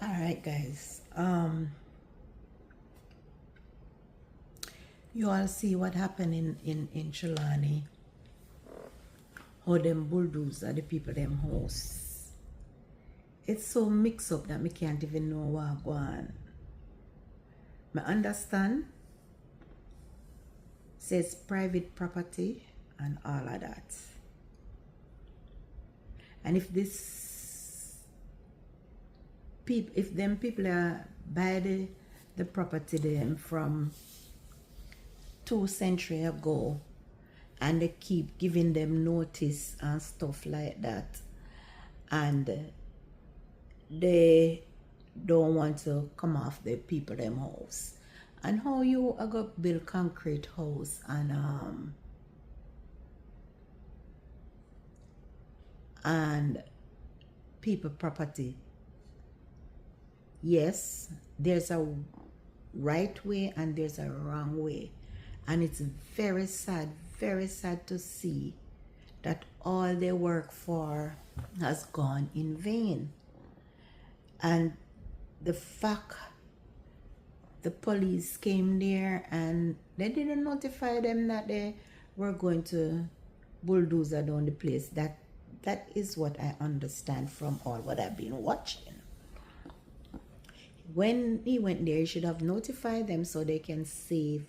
All right, guys. You all see what happened in Trelawny. How them bulldozer the people them house. It's so mixed up that me can't even know what go on. Me understand. Says private property and all of that. And if them people are buy the property them from 2 centuries ago, and they keep giving them notice and stuff like that, and they don't want to come off the people them house, and how you are going to build concrete house and people property. Yes, there's a right way and there's a wrong way, and it's very sad to see that all they work for has gone in vain. And the fact the police came there and they didn't notify them that they were going to bulldozer down the place, that is what I understand from all what I've been watching. When he went there, he should have notified them so they can save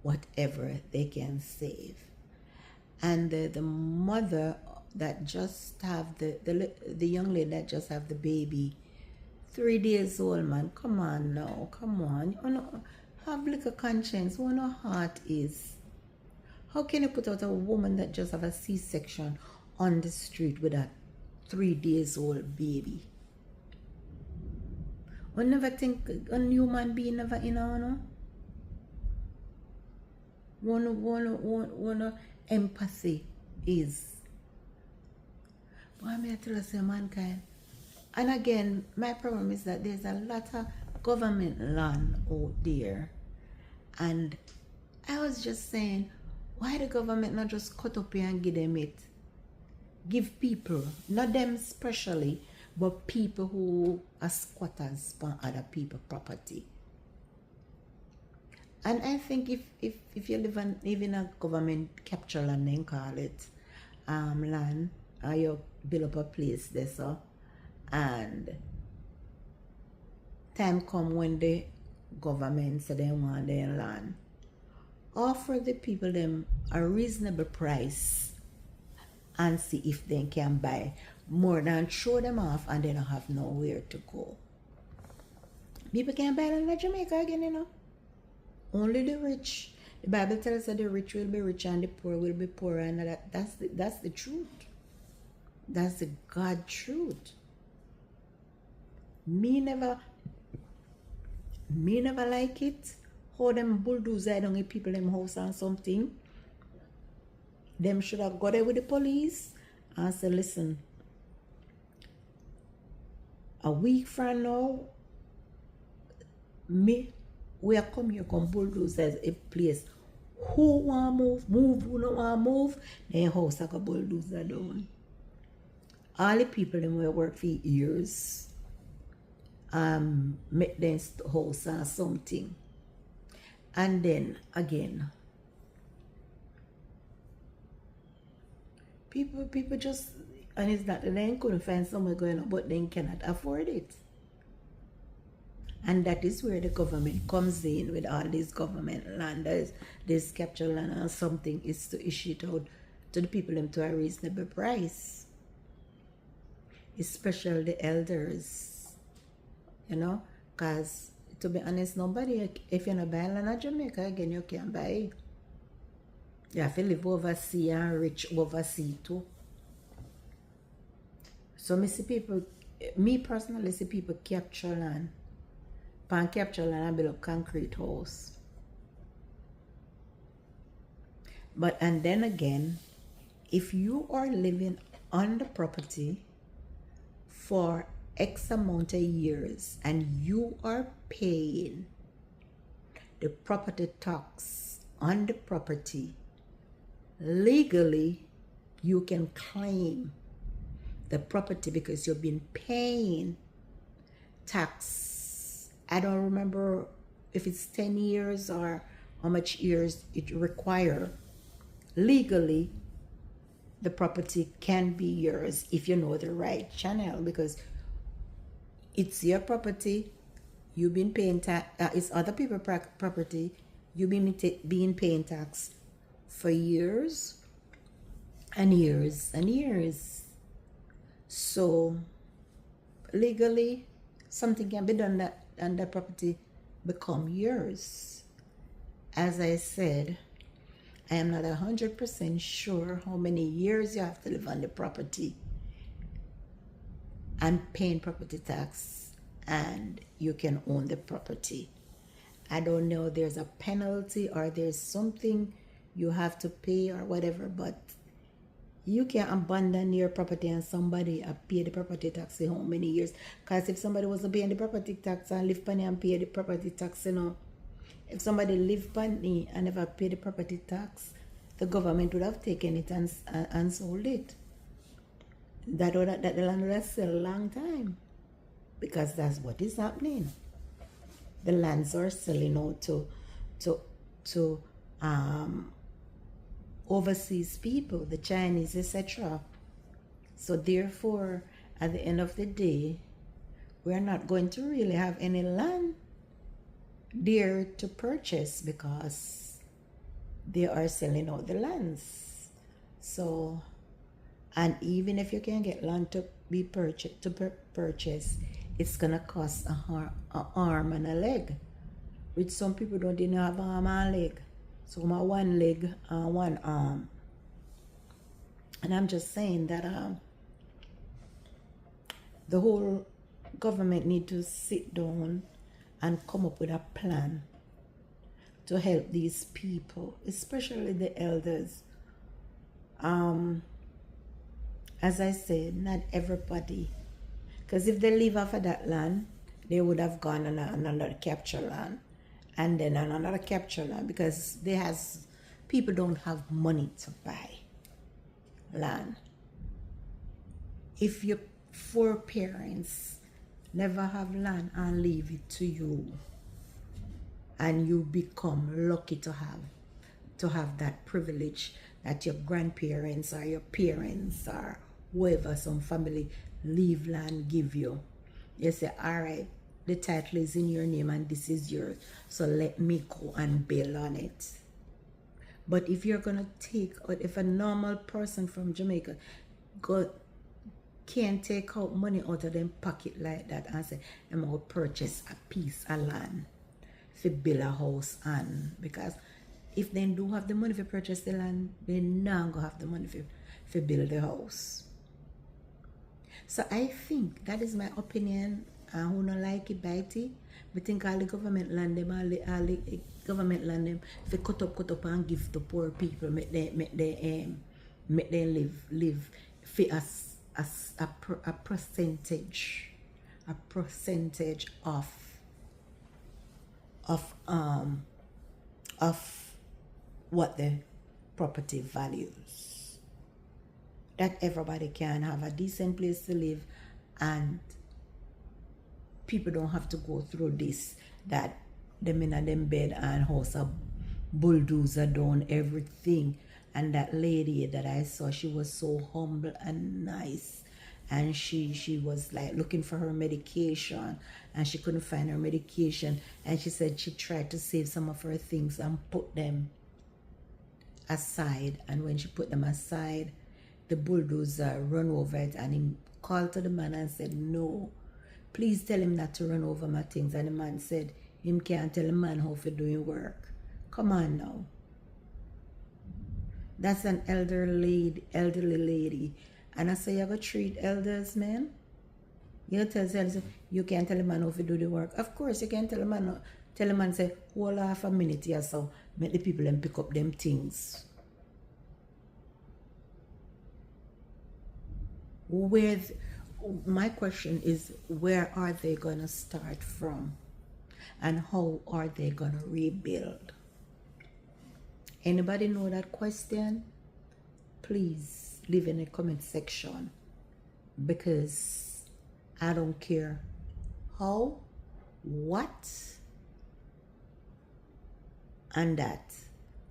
whatever they can save. And the mother that just have the young lady that just have the baby, 3 days old, man, come on now, come on. You know, have little conscience, what your heart is. How can you put out a woman that just have a C-section on the street with a 3 days old baby? We never think a human being never, no? One empathy is. But I'm here to tell you, say, mankind. And again, my problem is that there's a lot of government land out there. And I was just saying, why the government not just cut up here and give them it? Give people, not them especially, but people who are squatters on other people's property. And I think if you live in a government capture land, then call it land, or you build up a place there, so, and time come when the government say they want their land, offer the people them a reasonable price and see if they can buy more than throw them off and they don't have nowhere to go. People can't buy land in Jamaica again, you know. Only the rich. The Bible tells us that the rich will be rich and the poor will be poor, and that's the truth. That's the God truth. Me never like it. How them bulldozer down in people them house and something. Them should have got there with the police and said, listen, a week from now, we are come here, come bulldoze a place. Who want move, who don't want move, then house like a bulldozer down. All the people them will work for years, make them house or something. And then again, people just, and it's not that they couldn't find somewhere going on, but they cannot afford it. And that is where the government comes in with all these government land, this capture land or something, is to issue it out to the people them to a reasonable price. Especially the elders, you know, because to be honest, nobody, if you're not buying land in Jamaica, again, you can't buy. You have to live overseas and rich overseas too. So me personally see people capture land. Pan capture land and build a concrete house. But, and then again, if you are living on the property for X amount of years and you are paying the property tax on the property, legally you can claim the property because you've been paying tax. I don't remember if it's 10 years or how much years it require. Legally, the property can be yours if you know the right channel, because it's your property. You've been paying tax. It's other people's property. You've been paying tax for years and years and years. So legally, something can be done that and the property become yours. As I said, I am not 100% sure how many years you have to live on the property and paying property tax, and you can own the property. I don't know, there's a penalty or there's something you have to pay or whatever, but you can abandon your property and somebody pay the property tax in how many years. Because if somebody was paying the property tax and live on it and pay the property tax, if somebody live on it and never pay the property tax, the government would have taken it and sold it. That the land would have sold a long time, because that's what is happening. The lands are selling out to overseas people, the Chinese, etc. So therefore, at the end of the day, we're not going to really have any land there to purchase, because they are selling out the lands. So, and even if you can get land to be purchase, it's gonna cost an arm and a leg, which some people don't even have an arm and a leg. So my one leg and one arm. And I'm just saying that the whole government need to sit down and come up with a plan to help these people, especially the elders. As I said, not everybody, because if they live off of that land, they would have gone on another capture land, and then on another capture land, because people don't have money to buy land. If your foreparents never have land and leave it to you, and you become lucky to have that privilege that your grandparents or your parents or whoever, some family, leave land, give you, you say, all right, the title is in your name and this is yours, so let me go and build on it. But if you're gonna if a normal person from Jamaica can't take out money out of them pocket like that and say, I'm gonna purchase a piece of land to build a house on, because if they do have the money to purchase the land, they not gonna have the money to build the house. So I think that is my opinion. And who don't like it, bite it. I think all the government land them, all the government land them, if they cut up and give to poor people, make them live for a percentage of what the property values. That everybody can have a decent place to live, and people don't have to go through this, that them in them bed and house a bulldozer down everything. And that lady that I saw, she was so humble and nice, and she was like looking for her medication and she couldn't find her medication, and she said she tried to save some of her things and put them aside, and when she put them aside, the bulldozer run over it, and he called to the man and said, no, please tell him not to run over my things. And the man said him can't tell a man how to doing work. Come on now. That's an elderly lady. And I say, you gotta treat elders, man. You tell you can't tell a man how to do the work. Of course you can tell a man say, hold off a minute here, so make the people and pick up them things. My question is, where are they gonna start from, and how are they gonna rebuild? Anybody know that question? Please leave in the comment section, because I don't care how, what, and that.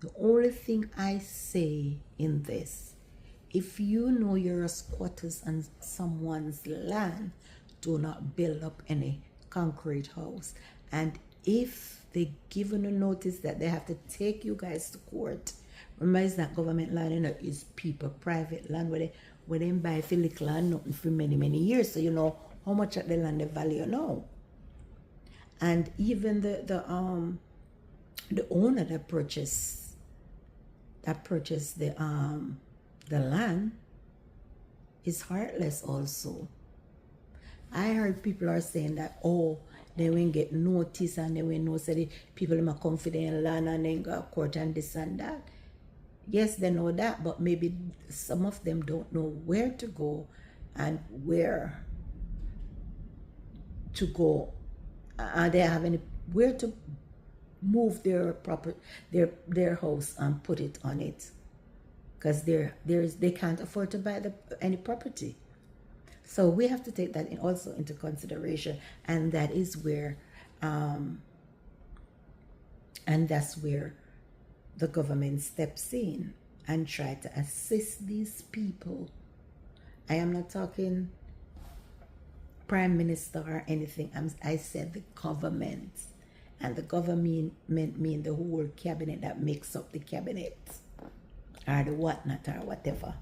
The only thing I say in this, if you know you're a squatters on someone's land, do not build up any concrete house. And if they give you a notice that they have to take you guys to court, remember it's not government land, you know, it's people private land where they buy Philip land nothing for many years, so you know how much of the land they value now. And even the owner that purchased the land is heartless also. I heard people are saying that, oh, they won't get notice and they won't know, so the people might come for their land and then go to court and this and that. Yes, they know that, but maybe some of them don't know where to go and where to go. They have any where to move their house and put it on it, because they can't afford to buy any property. So we have to take that also into consideration, and that is where and that's where the government steps in and try to assist these people. I am not talking prime minister or anything. I said the government, and the government mean the whole cabinet that makes up the cabinet, or the whatnot or whatever.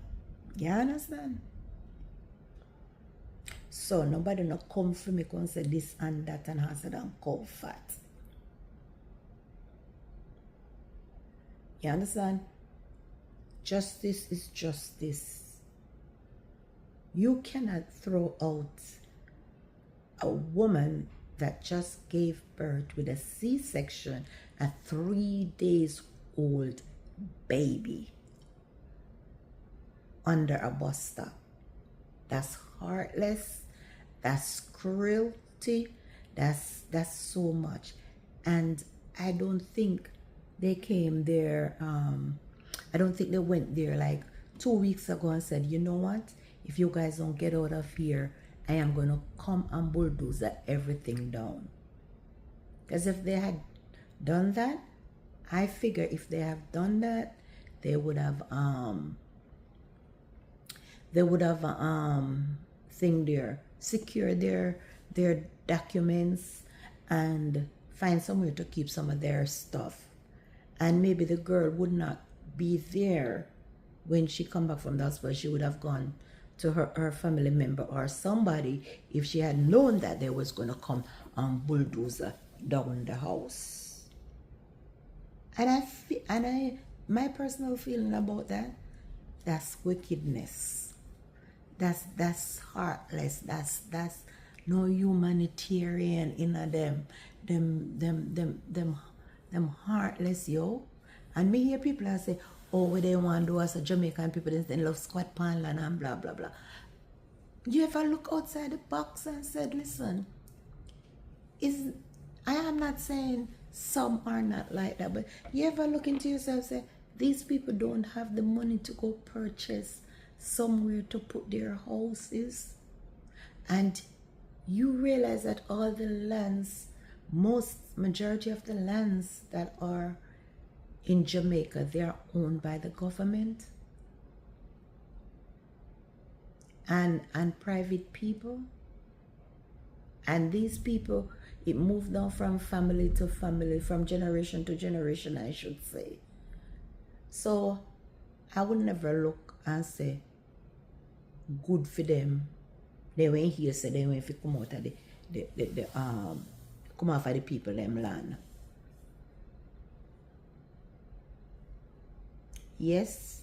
You understand? So nobody no come for me and say this and that and has it and cow fat. You understand? Justice is justice. You cannot throw out a woman that just gave birth with a C-section, a 3 days old baby, under a bus stop. That's heartless. That's cruelty. That's so much. And I don't think they came there. I don't think they went there like 2 weeks ago and said, you know what? If you guys don't get out of here, I am going to come and bulldoze everything down. Because if they had done that, I figure if they have done that, they would have thing there, secure their documents and find somewhere to keep some of their stuff. And maybe the girl would not be there when she come back from the hospital. She would have gone to her family member or somebody if she had known that they was going to come and bulldoze down the house. And my personal feeling about that's wickedness. That's heartless. That's no humanitarian in them heartless, yo. And me hear people that say, oh, what they want to do as a Jamaican people, they love squat pan land and blah blah blah. You ever look outside the box and said, listen, I am not saying some are not like that, but you ever look into yourself and say, these people don't have the money to go purchase somewhere to put their houses? And you realize that all the lands, majority of the lands that are in Jamaica, they are owned by the government and private people. And these people, it moved down from family to family, from generation to generation, I should say. So I would never look and say, good for them. They went here, so they went to come out of come off of the people them land. Yes,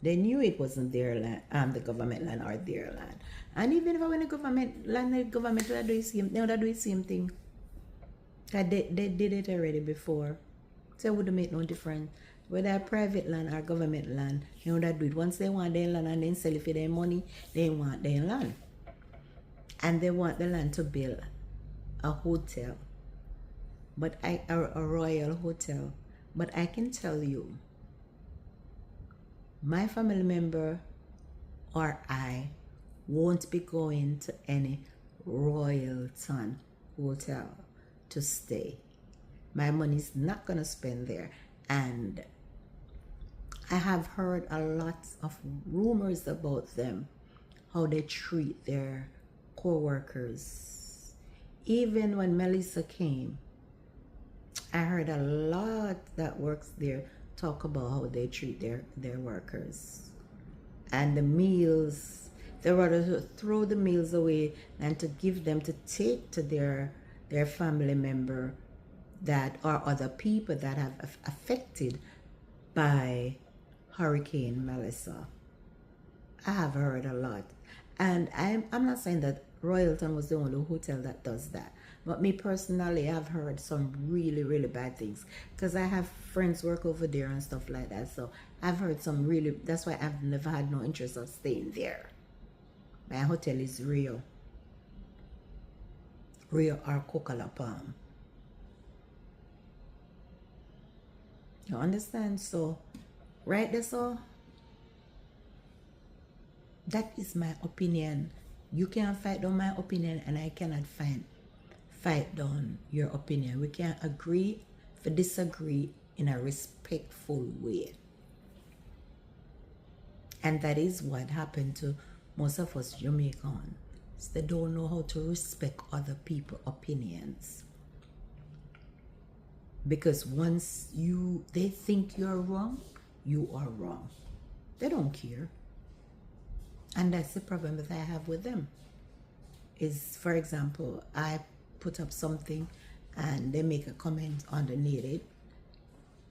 they knew it wasn't their land, the government land or their land. And even if I went to government land, the government would do the same, they would do the same thing. Cause they did it already before. So it wouldn't make no difference. Whether private land or government land, they would do it. Once they want their land and then sell it for their money, they want their land. And they want the land to build a hotel, but a royal hotel. But I can tell you, my family member or I won't be going to any Royalton hotel to stay. My money's not gonna spend there. And I have heard a lot of rumors about them, how they treat their co-workers. Even when Melissa came, I heard a lot that works there talk about how they treat their workers. And the meals, they rather throw the meals away than to give them to take to their family member that are other people that have affected by Hurricane Melissa. I have heard a lot. And I'm not saying that Royalton was the only hotel that does that. But me personally, I've heard some really, really bad things. Because I have friends work over there and stuff like that. So I've heard some really, that's why I've never had no interest of staying there. My hotel is Rio or Coca-Cola Palm. You understand? So, right there, so that is my opinion. You can't fight down my opinion, and I cannot fight down your opinion. We can agree to disagree in a respectful way. And that is what happened to most of us Jamaicans. They don't know how to respect other people's opinions. Because once they think you're wrong, you are wrong. They don't care. And that's the problem that I have with them. Is, for example, I put up something and they make a comment underneath it.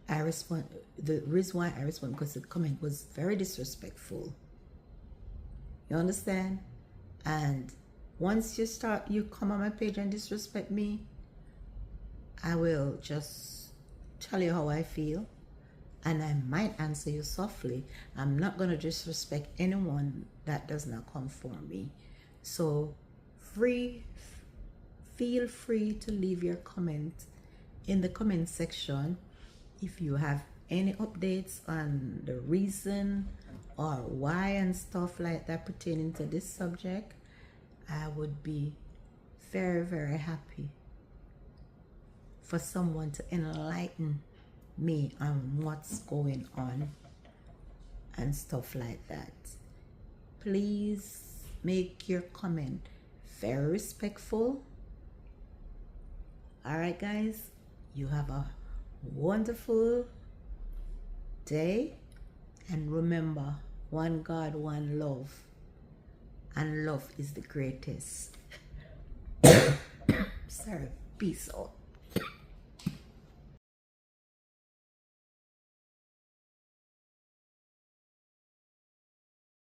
I respond. The reason why I respond, because the comment was very disrespectful. You understand? And once you come on my page and disrespect me, I will just tell you how I feel, and I might answer you softly. I'm not going to disrespect anyone that does not come for me. So feel free to leave your comment in the comment section if you have any updates on the reason or why and stuff like that pertaining to this subject. I would be very, very happy for someone to enlighten me on what's going on and stuff like that. Please make your comment very respectful. All right, guys, you have a wonderful day, and remember, one God, one love, and love is the greatest. Sorry, peace out.